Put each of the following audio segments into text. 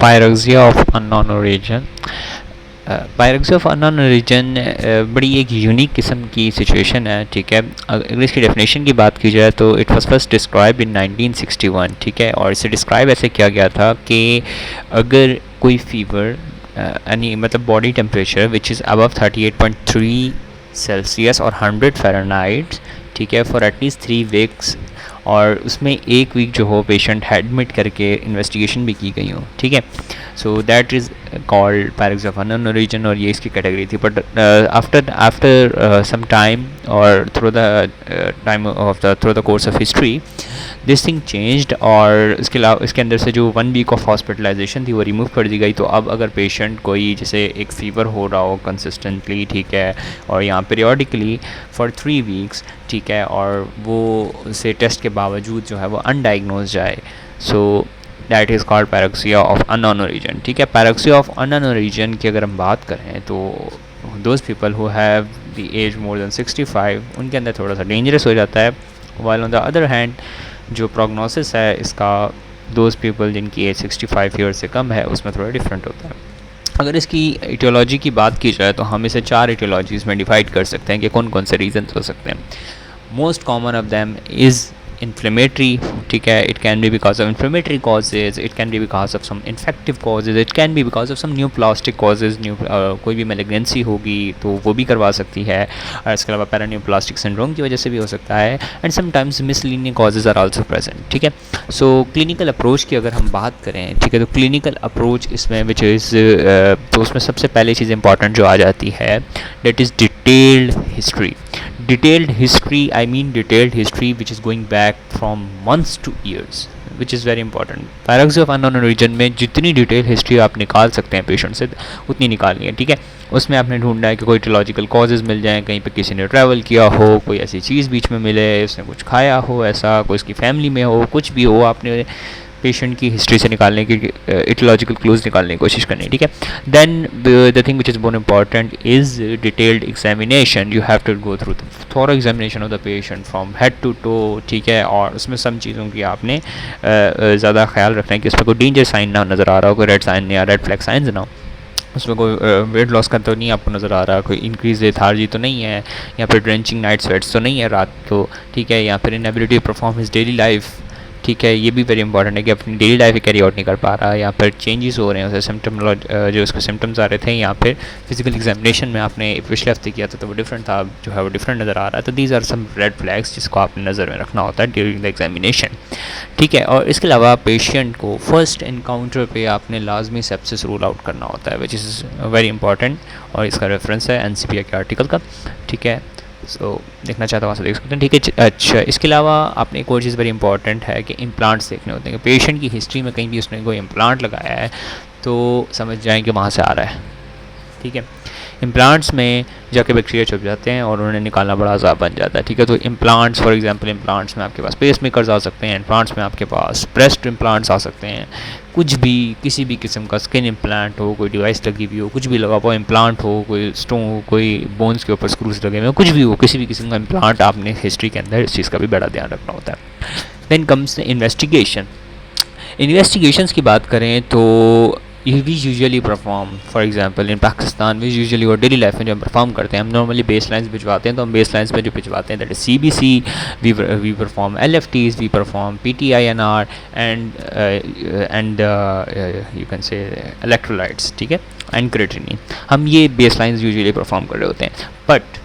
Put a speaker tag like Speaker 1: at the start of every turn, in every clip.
Speaker 1: Pyrexia of unknown origin. Pyrexia of unknown origin बड़ी एक unique किस्म की सिचुएशन है, ठीक है। अगर इसकी डेफिनेशन की बात की जाए तो it was first describe in 1961, ठीक है। और इसे डिस्क्राइब ऐसे किया गया था कि अगर कोई फीवर यानी मतलब body temperature which is above 38.3 Celsius और 100 फ़ारेनहाइट, ठीक है, फॉर एटलीस्ट 3 वीक्स, और उसमें 1 वीक जो हो पेशेंट एडमिट करके इन्वेस्टिगेशन भी की गई हो, ठीक है। So that is called pyrexia of unknown origin, और ये इसकी कैटेगरी थी। बट आफ्टर सम टाइम और through the course of history this thing changed, और इसके अलावा इसके अंदर से जो 1 वीक ऑफ हॉस्पिटलाइजेशन थी वो रिमूव कर दी गई। तो अब अगर पेशेंट कोई जैसे एक फ़ीवर हो रहा हो कंसिस्टेंटली, ठीक है, और यहाँ पीरियोडिकली फॉर 3 वीक्स, ठीक है, और वो उसे टेस्ट के बावजूद जो है वो अनडाइग्नोज जाए, so that is called pyrexia of unknown origin, ठीक है। पायरेक्सिया ऑफ अननोन ओरिजिन की अगर हम बात करें तो those people who have the age more than 65 उनके अंदर थोड़ा सा डेंजरस हो जाता है। While on the other hand जो प्रोग्नोसिस है इसका दोज पीपल जिनकी एज 65 ईयर से कम है उसमें थोड़ा डिफरेंट होता है। अगर इसकी इटियोलॉजी की बात की जाए तो हम इसे 4 इटियोलॉजीज़ में डिवाइड कर सकते हैं कि कौन कौन से रीजंस हो सकते हैं। Most common of them is inflammatory, ठीक है, it can be because of inflammatory causes, it can be because of some infective causes, it can be because of some neoplastic causes, कोई भी malignancy होगी तो वो भी करवा सकती है, और इसके अलावा paraneoplastic syndrome की वजह से भी हो सकता है, and sometimes miscellaneous causes are also present, ठीक है। सो क्लिनिकल अप्रोच की अगर हम बात करें, ठीक है, तो क्लिनिकल अप्रोच इसमें विच इज़ तो उसमें सबसे पहले चीज़ इंपॉर्टेंट जो आ जाती है that is detailed history. Detailed history, I mean detailed history which is going back from months to years, which is very important. Payrexia of unknown origin में जितनी डिटेल हिस्ट्री आप निकाल सकते हैं पेशेंट से उतनी निकालनी है, ठीक है। उसमें आपने ढूंढना है कि कोई टियोलॉजिकल कॉजेज़ मिल जाएँ, कहीं पे किसी ने ट्रैवल किया हो, कोई ऐसी चीज़ बीच में मिले, उसने कुछ खाया हो, ऐसा कोई इसकी फैमिली में हो, कुछ भी हो, आपने पेशेंट की हिस्ट्री से निकालने की इटियोलॉजिकल क्लूज निकालने की कोशिश करनी है, ठीक है। Then the thing which is more important is detailed examination. You have to go through the thorough examination of the patient from head to toe, ठीक है, और उसमें सब चीज़ों की आपने ज़्यादा ख्याल रखना है कि उसमें कोई डेंजर साइन ना नज़र आ रहा हो, कोई रेड साइन या रेड फ्लैग साइंस ना हो, उसमें कोई वेट लॉस का तो नहीं आपको नज़र आ रहा, कोई इंक्रीज लेथार्जी तो नहीं है, या फिर ड्रेंचिंग नाइट स्वेट्स तो नहीं है रात को, ठीक है, या फिर inability to perform his daily life, ठीक है, ये भी वेरी इंपॉर्टेंट है कि अपनी डेली लाइफ कैरी आउट नहीं कर पा रहा, या फिर चेंजेस हो रहे हैं उसे जो उसके सिम्टम्स आ रहे थे, या फिर फिजिकल एग्जामिनेशन में आपने पिछले हफ्ते किया था तो वो डिफरेंट था, जो है वो डिफरेंट नज़र आ रहा है। तो these are some red flags जिसको आपने नज़र में रखना होता है ड्यूरिंग द एग्जामिनेशन, ठीक है। और इसके अलावा पेशेंट को फर्स्ट इनकाउंटर पे आपने लाजमी सेप्सिस रूल आउट करना होता है, विच इज़ वेरी इंपॉर्टेंट, और इसका रेफरेंस है NCPI के आर्टिकल का, ठीक है। सो देखना चाहता हूँ वहाँ से देख सकते हैं, ठीक है। अच्छा, इसके अलावा आपने एक और चीज़ वेरी इंपॉर्टेंट है कि इम्प्लांट्स देखने होते हैं कि पेशेंट की हिस्ट्री में कहीं भी उसने कोई इम्प्लांट लगाया है तो समझ जाएं कि वहाँ से आ रहा है, ठीक है। इम्प्लांट्स में जाके बैक्टीरिया छुप जाते हैं और उन्हें निकालना बड़ा आसान बन जाता है, ठीक है। तो इम्प्लांट्स फॉर एग्जांपल इम्प्लांट्स में आपके पास पेस मेकर्स आ सकते हैं, इम्प्लांट्स में आपके पास ब्रेस्ट इम्प्लांट्स आ सकते हैं, कुछ भी किसी भी किस्म का स्किन इम्प्लांट हो, कोई डिवाइस लगी हुई हो, कुछ भी लगा हुआ इम्प्लांट हो, कोई स्टोन हो, कोई बोन्स के ऊपर स्क्रूज लगे हुए हो, कुछ भी हो, किसी भी किस्म का इम्प्लांट आपने हिस्ट्री के अंदर इस चीज़ का भी बड़ा ध्यान रखना होता है। Then comes investigation. इन्वेस्टिगेशंस की बात करें तो we usually perform for example in Pakistan we usually और डेली लाइफ में जो हम परफॉर्म करते हैं, हम नॉर्मली बेस लाइन्स भिजवाते हैं, तो हम बेस लाइन्स में जो भिजवाते हैं that is CBC, we perform LFTs, we perform PTINR and you can say electrolytes, ठीक है, एंड क्रेटिनिन। हम ये बेस लाइन्स यूजुअली परफॉर्म कर रहे होते हैं। But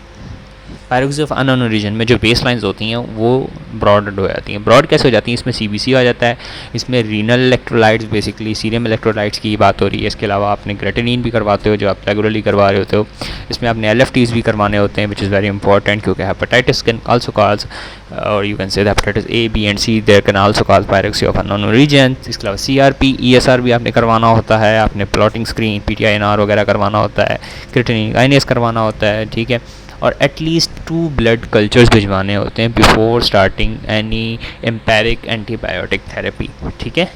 Speaker 1: pyrexia of unknown origin में जो बेस लाइन्स होती हैं वो ब्रॉड हो जाती हैं। ब्रॉड कैसे हो जाती हैं? इसमें CBC आ जाता है, इसमें renal electrolytes, basically serum electrolytes की बात हो रही है। इसके अलावा आपने क्रेटिनिन भी करवाते हो जो आप रेगुलरली करवा रहे होते हो। इसमें आपने LFTs भी करवाने होते हैं विच इज़ वेरी इंपॉर्टेंट, क्योंकि हेपेटाइटिस कैन आल्सो कॉज, और you can say hepatitis A, B and C there can also cause pyrexia of unknown origin. इसके अलावा CRP, ESR भी आपने करवाना होता है, आपने प्लॉटिंग स्क्रीन, PTINR वगैरह करवाना होता है, क्रेटिनिन काइनेस करवाना होता है, ठीक है। और एटलीस्ट 2 ब्लड कल्चर्स भिजवाने होते हैं before starting any empiric antibiotic therapy, ठीक है।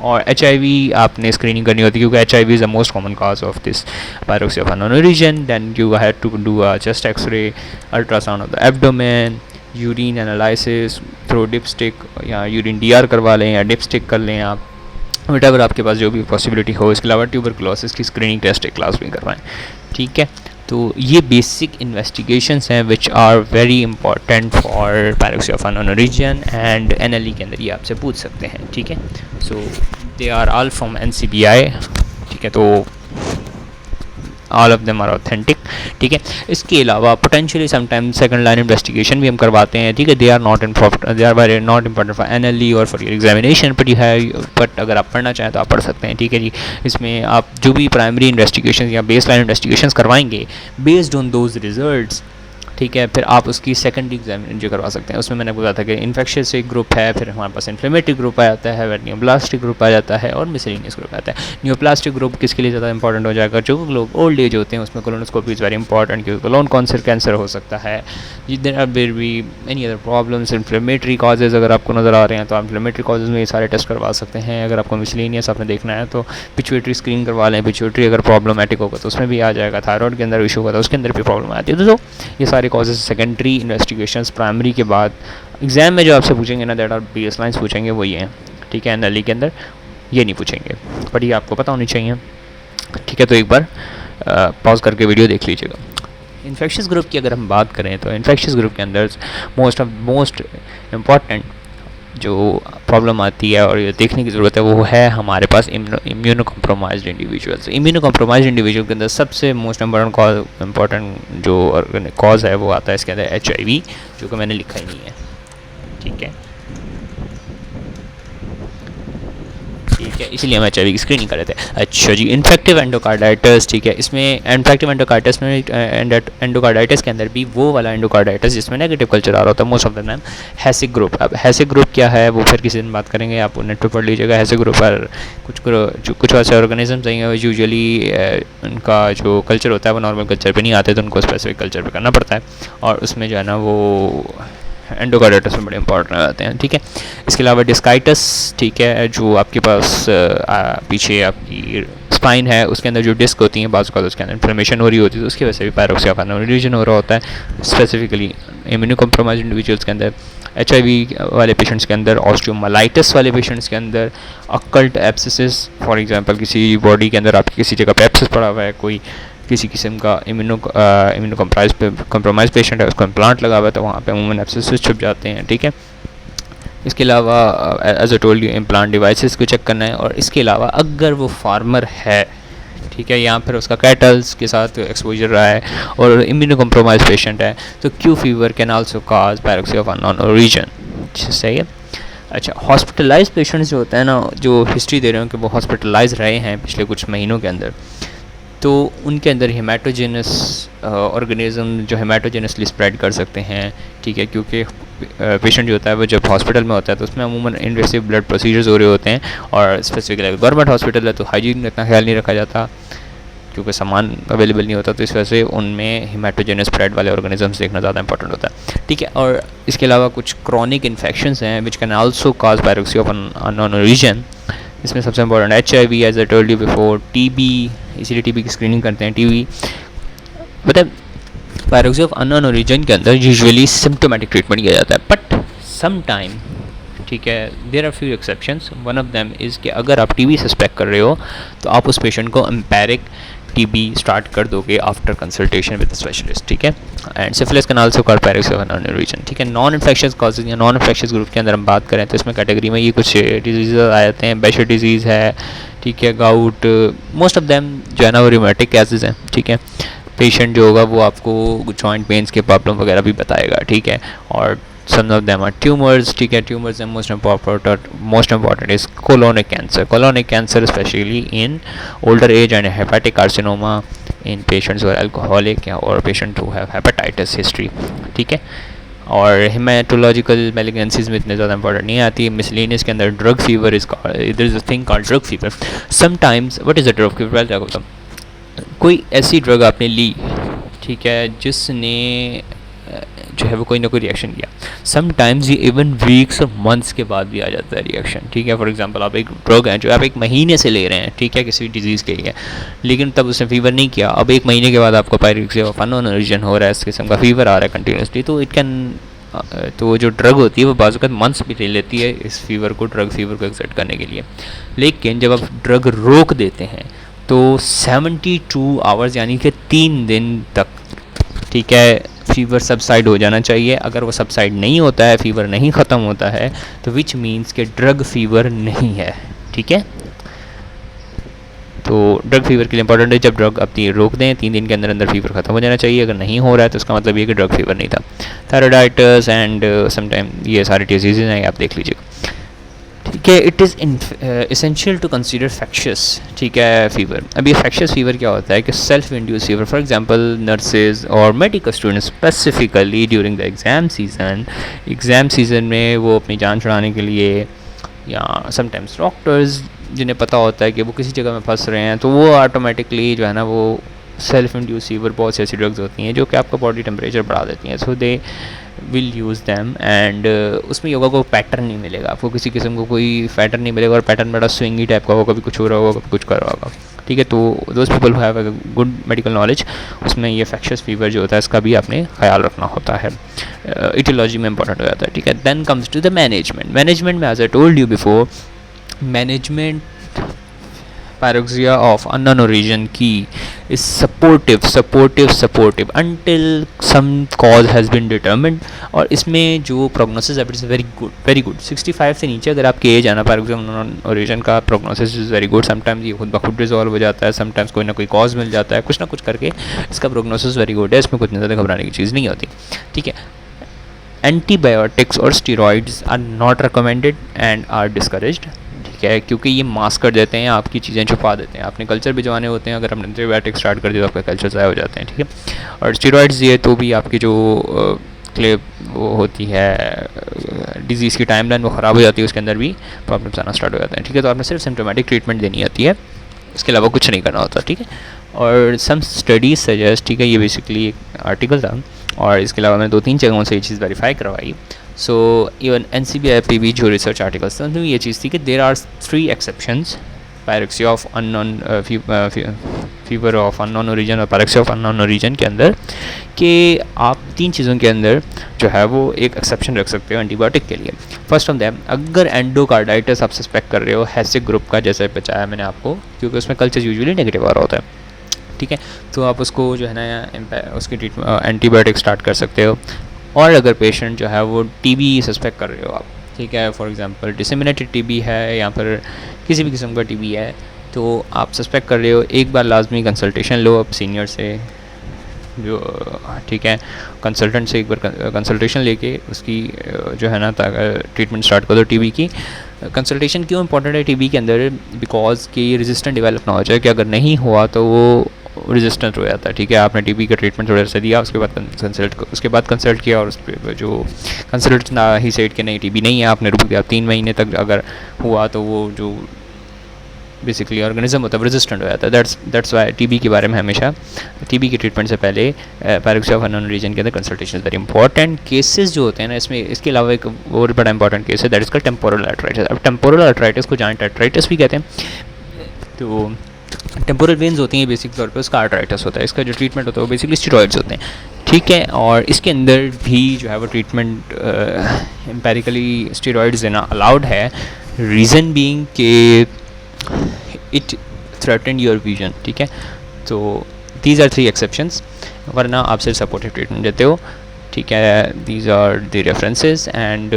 Speaker 1: और HIV आपने स्क्रीनिंग करनी होती है क्योंकि HIV is the most common cause of this pyrexia of unknown origin. Then you have to do a chest X ray, ultrasound of the abdomen, urine analysis through dipstick, या urine DR करवा लें या dipstick कर लें आप, whatever आपके पास जो भी पॉसिबिलिटी हो। इसके अलावा ट्यूबरकुलोसिस की स्क्रीनिंग टेस्ट एक क्लास में करवाएं, ठीक है। तो ये बेसिक इन्वेस्टिगेशंस हैं which are very important for pyrexia of unknown origin, and NLE के अंदर ये आपसे पूछ सकते हैं, ठीक है। So they are all from NCBI, ठीक है। तो all of them are authentic, ठीक है। इसके अलावा potentially sometimes second line investigation भी हम करवाते हैं, ठीक है। They are not very not important for NLE और for your examination, but you have, but अगर आप पढ़ना चाहें तो आप पढ़ सकते हैं, ठीक है जी। इसमें आप जो भी प्राइमरी इन्वेस्टिगेशन या बेस लाइन इन्वेस्टिगेशन करवाएंगे बेस्ड ऑन दोज रिजल्ट्स, ठीक है, फिर आप उसकी सेकेंडरी एग्जामिनेशन जो करवा सकते हैं। उसमें मैंने बताया था कि इन्फेक्शियस एक ग्रुप है, फिर हमारे पास इन्फ्लेमेटरी ग्रुप आ जाता है, न्यूप्लास्टिक ग्रुप आ जाता है और मिसलिनियस ग्रुप आता है। न्यूप्लास्टिक ग्रुप किसके लिए ज़्यादा इंपॉर्टेंट हो जाएगा? जो लोग ओल्ड एज होते हैं उसमें कोलोनोस्कोपी इज़ वेरी इंपॉर्टेंट, क्योंकि कोलोन कैंसर हो सकता है। देयर आर भी any other problems, inflammatory causes अगर आपको नज़र आ रहे हैं तो आप इन्फ्लेमेटरी कॉजेज़ में ये सारे टेस्ट करवा सकते हैं। अगर आपको मिसलिनियस आपने देखना है तो पिट्यूटरी स्क्रीन करवा लें, पिट्यूटरी अगर प्रॉब्लमेटिक होगा तो उसमें भी आ जाएगा। थायराइड के अंदर इशू होगा तो उसके अंदर भी प्रॉब्लम आती है। तो ये सारे कॉजेज़ सेकेंडरी इन्वेस्टिगेशंस प्राइमरी के बाद एग्जाम में जो आपसे पूछेंगे ना, दैट आर बेस लाइन्स पूछेंगे, वो ये हैं, ठीक है। एनएलई के अंदर ये नहीं पूछेंगे, बट ये आपको पता होनी चाहिए, ठीक है। तो एक बार पॉज करके वीडियो देख लीजिएगा। इन्फेक्शियस ग्रुप की अगर हम बात करें तो इन्फेक्शियस ग्रुप के अंदर मोस्ट इम्पॉर्टेंट जो प्रॉब्लम आती है और ये देखने की ज़रूरत है वो है हमारे पास immunocompromised individuals. Immunocompromised individual के अंदर सबसे मोस्ट इम्पॉर्टेंट जो कॉज है वो आता है इसके अंदर HIV, जो कि मैंने लिखा ही नहीं है, ठीक है, ठीक है। इसलिए हम HIV की स्क्रीनिंग कर रहे थे। अच्छा जी, इन्फेक्टिव एंडोकार्डाइटिस, ठीक है। इसमें इन्फेक्टिव एंडोकार्डाइटिस में एंडोकार्डाइटिस के अंदर भी वो वाला एंडोकार्डाइटिस जिसमें नेगेटिव कल्चर आ रहा होता है, most of the time HACEK group. अब हैसिक ग्रुप क्या है वो फिर किसी दिन बात करेंगे, आप नेट पर पढ़ लीजिएगा। हैसिक ग्रुप पर कुछ ऐसे ऑर्गेनिजम्स हैं यूजुअली उनका जो कल्चर होता है वो नॉर्मल कल्चर पर नहीं आते, तो उनको स्पेसिफिक कल्चर पर करना पड़ता है, और उसमें जो है ना वो एंडोकार्डाइटिस में बड़े इंपॉर्टेंट आते हैं, ठीक है। इसके अलावा डिस्काइटिस, ठीक है, जो आपके पास पीछे आपकी स्पाइन है उसके अंदर जो डिस्क होती हैं बाजू का, उसके अंदर इन्फ्लेमेशन हो रही होती है, तो उसकी वजह से भी पायरोक्सी ऑफ अननोन ओरिजिन हो रहा होता है। स्पेसिफिकली इम्यूनो कॉम्प्रोमाइज्ड इंडिविजुअल्स के अंदर, HIV वाले पेशेंट्स के अंदर, ऑस्टियोमाइलाइटिस वाले पेशेंट्स के अंदर, अकल्ट एब्सिस, फॉर एग्जांपल किसी बॉडी के अंदर आपकी किसी जगह पे एब्सिस पड़ा हुआ है, कोई किसी किस्म का इम्यूनो कॉम्प्रोमाइज पेशेंट है, उसको इम्प्लांट लगा हुआ है, तो वहाँ पे अमूमन एब्सिस छुप जाते हैं, ठीक है। इसके अलावा as I told you implant devices को चेक करना है। और इसके अलावा अगर वो फार्मर है, ठीक है, या फिर उसका कैटल्स के साथ एक्सपोजर रहा है और इम्यूनो कॉम्प्रोमाइज पेशेंट है, तो Q fever can also cause pyrexia of unknown origin, सही है। अच्छा, हॉस्पिटलाइज पेशेंट्स जो होते हैं ना, जो हिस्ट्री दे रहे हो कि वो हॉस्पिटलाइज रहे हैं पिछले कुछ महीनों के अंदर, तो उनके अंदर हेमाटोजेनस ऑर्गेनिज्म जो हेमाटोजेनसली स्प्रेड कर सकते हैं, ठीक है, क्योंकि पेशेंट जो होता है वो जब हॉस्पिटल में होता है तो उसमें अमूमन इन्वेसिव ब्लड प्रोसीजर्स हो रहे होते हैं, और स्पेसिफिकली गवर्नमेंट हॉस्पिटल है तो हाइजीन का इतना ख्याल नहीं रखा जाता क्योंकि सामान अवेलेबल नहीं होता, तो इस वजह से उनमें हेमाटोजेनस स्प्रेड वाले ऑर्गेनिजम्स देखना ज़्यादा इंपॉर्टेंट होता है, ठीक है। और इसके अलावा कुछ क्रॉनिक इन्फेक्शंस हैं which can also cause pyrexia of unknown origin. इसमें सबसे important HIV, as I told you before, TB, इसीलिए TB की स्क्रीनिंग करते हैं। TB मतलब पायरोक्सी ऑफ अननोन ओरिजिन के अंदर यूजुअली सिम्टोमेटिक ट्रीटमेंट किया जाता है, बट सम टाइम, ठीक है, there are few exceptions. One of them is कि अगर आप TB सस्पेक्ट कर रहे हो तो आप उस पेशेंट को एम्पेरिक TB स्टार्ट कर दोगे आफ्टर कंसल्टेशन विद स्पेशलिस्ट, ठीक है। And syphilis can also cause pyrexia of unknown origin, ठीक है। नॉन इन्फेक्शियस कॉजेज या नॉन इन्फेक्शियस ग्रुप के अंदर हम बात करें तो इसमें कैटेगरी में ये कुछ डिजीज़ आ जाते हैं। बेशर डिजीज़ है, ठीक है, गाउट, मोस्ट ऑफ देम जो है ना वो रिमेटिक केसेस हैं, ठीक है। पेशेंट जो होगा वो आपको जॉइंट पेन्स के प्रॉब्लम वगैरह भी बताएगा, ठीक है। और some of them are tumors, ठीक है। tumors and most important is colonic cancer especially in older age, and hepatic carcinoma in patients who are alcoholic or patient who have hepatitis history, ठीक है। और हेमाटोलॉजिकल मैलिग्नेंसीज में इतने ज़्यादा important नहीं आती। मिसलिनियस के अंदर drug fever is there is a thing called drug fever sometimes. What is a drug fever? क्या होता है, कोई ऐसी ड्रग आपने ली, ठीक है, जिसने जो है वो कोई ना कोई रिएक्शन किया। समटाइम्स ये इवन वीक्स और मंथ्स के बाद भी आ जाता है रिएक्शन, ठीक है। फॉर एग्जांपल आप एक ड्रग है जो आप एक महीने से ले रहे हैं, ठीक है, किसी डिजीज़ के लिए, लेकिन तब उसने फीवर नहीं किया, अब एक महीने के बाद आपको पायरोक्सी ऑफ अननोन ओरिजिन हो रहा है, इस किस्म का फीवर आ रहा है कंटिन्यूसली, तो इट कैन तो जो ड्रग होती है वो बाज़ वक़्त मंथ्स भी ले लेती है इस फीवर को, ड्रग फीवर को एक्सेप्ट करने के लिए। लेकिन जब आप ड्रग रोक देते हैं तो 72 आवर्स यानी कि 3 दिन तक, ठीक है, फीवर सबसाइड हो जाना चाहिए। अगर वो सबसाइड नहीं होता है, फीवर नहीं ख़त्म होता है, तो विच मीन्स कि ड्रग फीवर नहीं है, ठीक है। तो ड्रग फीवर के लिए इंपॉर्टेंट है, जब ड्रग अपनी रोक दें 3 दिन के अंदर अंदर फीवर ख़त्म हो जाना चाहिए। अगर नहीं हो रहा है तो उसका मतलब ये कि ड्रग फीवर नहीं था। थायराइडाइटिस एंड समटाइम ये सारे डिजीज़ हैं, आप देख लीजिएगा, ठीक है। It is essential to consider factitious, ठीक है, फीवर। अब ये फैक्शियस फीवर क्या होता है कि self induce fever, for example nurses और medical students specifically during the exam season में वो अपनी जान छुड़ाने के लिए, या समटाइम्स डॉक्टर्स जिन्हें पता होता है कि वो किसी जगह में फंस रहे हैं, तो वो ऑटोमेटिकली जो है ना वो सेल्फ इंड्यूस फीवर, बहुत सी ऐसी ड्रग्स होती हैं जो कि आपका बॉडी टेम्परेचर बढ़ा देती हैं, so they will use them. And उसमें योगा को पैटर्न नहीं मिलेगा, आपको किसी किस्म को कोई पैटर्न नहीं मिलेगा, और पैटर्न बड़ा स्विंगी टाइप का होगा, कभी कुछ हो रहा होगा, कभी कुछ कर रहा होगा, ठीक है। तो those people who have a good medical knowledge, उसमें ये फैक्शियस फीवर जो होता है इसका भी आपने ख्याल रखना होता है, इटियोलॉजी में इंपॉर्टेंट हो जाता है, ठीक है। Then comes to the management में, as I told you before, management pyroxia of unknown origin key is supportive until some cause has been determined। और इसमें जो prognosis है इट्स वेरी गुड 65 से नीचे अगर आपकी एज आना pyroxia of unknown origin का prognosis is very good. Sometimes ये खुद ब खुद रिजॉल्व हो जाता है, समटाइम्स कोई ना कोई कॉज मिल जाता है, कुछ ना कुछ करके इसका prognosis वेरी गुड है, इसमें कुछ ज़्यादा घबराने की चीज़ नहीं होती, ठीक है। एंटीबायोटिक्स और steroids are not recommended and are discouraged, ठीक है, क्योंकि ये मास्क कर देते हैं, आपकी चीज़ें छुपा देते हैं, आपने कल्चर भिजवाने होते हैं, अगर हमने एंटीबायोटिक स्टार्ट कर दिया तो आपके कल्चर ज़ाया हो जाते हैं, ठीक है। और स्टीरॉइड्स ये तो भी आपकी जो वो होती है डिजीज़ की टाइमलाइन वो ख़राब हो जाती है, उसके अंदर भी प्रॉब्लम्स आना स्टार्ट हो जाते हैं, ठीक है। तो आपने सिर्फ सिम्टोमेटिक ट्रीटमेंट देनी आती है, इसके अलावा कुछ नहीं करना होता, ठीक है। और सम स्टडीज़ सजेस्ट, ठीक है, ये बेसिकली एक आर्टिकल था और इसके अलावा मैंने 2-3 जगहों से ये चीज़ वेरीफाई करवाई। सो इवन NCBI भी जो रिसर्च आर्टिकल्स थे उनमें ये चीज़ थी कि there are 3 exceptions, pyrexia of unknown fever of unknown origin और पायरेक्सिया ऑफ अननोन ओरिजिन के अंदर, कि आप 3 चीज़ों के अंदर जो है वो एक एक्सेप्शन रख सकते हो एंटीबायोटिक के लिए। फर्स्ट ऑफ दैम, अगर एंडोकार्डाइटिस आप सस्पेक्ट कर रहे हो हैसिक ग्रुप का, जैसे बताया मैंने आपको, क्योंकि उसमें कल्चर यूजुअली नेगेटिव आ रहा होता है, ठीक है, तो आप उसको जो है ना उसकी ट्रीटमेंट एंटीबायोटिक स्टार्ट कर सकते हो। और अगर पेशेंट जो है वो TB सस्पेक्ट कर रहे हो आप, ठीक है, फॉर एग्जांपल डिसेमिनेटेड TB है या फिर किसी भी किस्म का TB है, तो आप सस्पेक्ट कर रहे हो, एक बार लाजमी कंसल्टेशन लो आप सीनियर से, जो ठीक है, कंसल्टेंट से एक बार कंसल्टेशन लेके उसकी जो है ना ट्रीटमेंट स्टार्ट कर दो TB की। कंसल्टेशन क्यों इंपॉर्टेंट है TB के अंदर, बिकॉज कि रेजिस्टेंट डेवलप ना हो जाए, कि अगर नहीं हुआ तो वो रेजिस्टेंट हो जाता है, ठीक है। आपने TB का ट्रीटमेंट थोड़ा सा दिया, उसके बाद कंसल्ट किया और उस पर जो कंसल्ट ना ही सेट कि नहीं TB नहीं है, आपने रुक दिया 3 महीने तक, अगर हुआ तो वो जो बेसिकली ऑर्गेनिज्म होता है रेजिस्टेंट हो जाता है। दैट्स वाई TB के बारे में हमेशा TB की ट्रीटमेंट से पहले पायरेक्सिया ऑफ अननोन रीजन के अंदर कंसल्टेशन वेरी इंपॉर्टेंट। केसेस जो होते हैं ना इसमें, इसके अलावा एक और बड़ा इंपॉर्टेंट केस है, that is called temporal arthritis. अब टेम्पोरल आर्थराइटिस को जॉइंट आर्थराइटिस भी कहते हैं। तो टेम्पोरल वेन्स होती हैं बेसिक तौर पे, उसका आर्थराइटिस होता है, इसका जो ट्रीटमेंट होता है वो बेसिकली स्टेरॉइड्स होते हैं, ठीक है। और इसके अंदर भी जो है वो ट्रीटमेंट एम्पेरिकली स्टेरॉइड्स देना अलाउड है, रीज़न बीइंग के इट थ्रेटन योर विजन, ठीक है। तो दीज आर 3 एक्सेप्शंस, वरना आप सिर्फ सपोर्टिव ट्रीटमेंट देते हो, ठीक है। These are the references and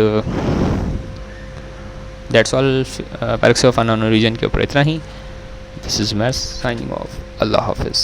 Speaker 1: that's all pyrexia of unknown reason के ऊपर इतना ही। This is Mas signing off. Allah Hafiz.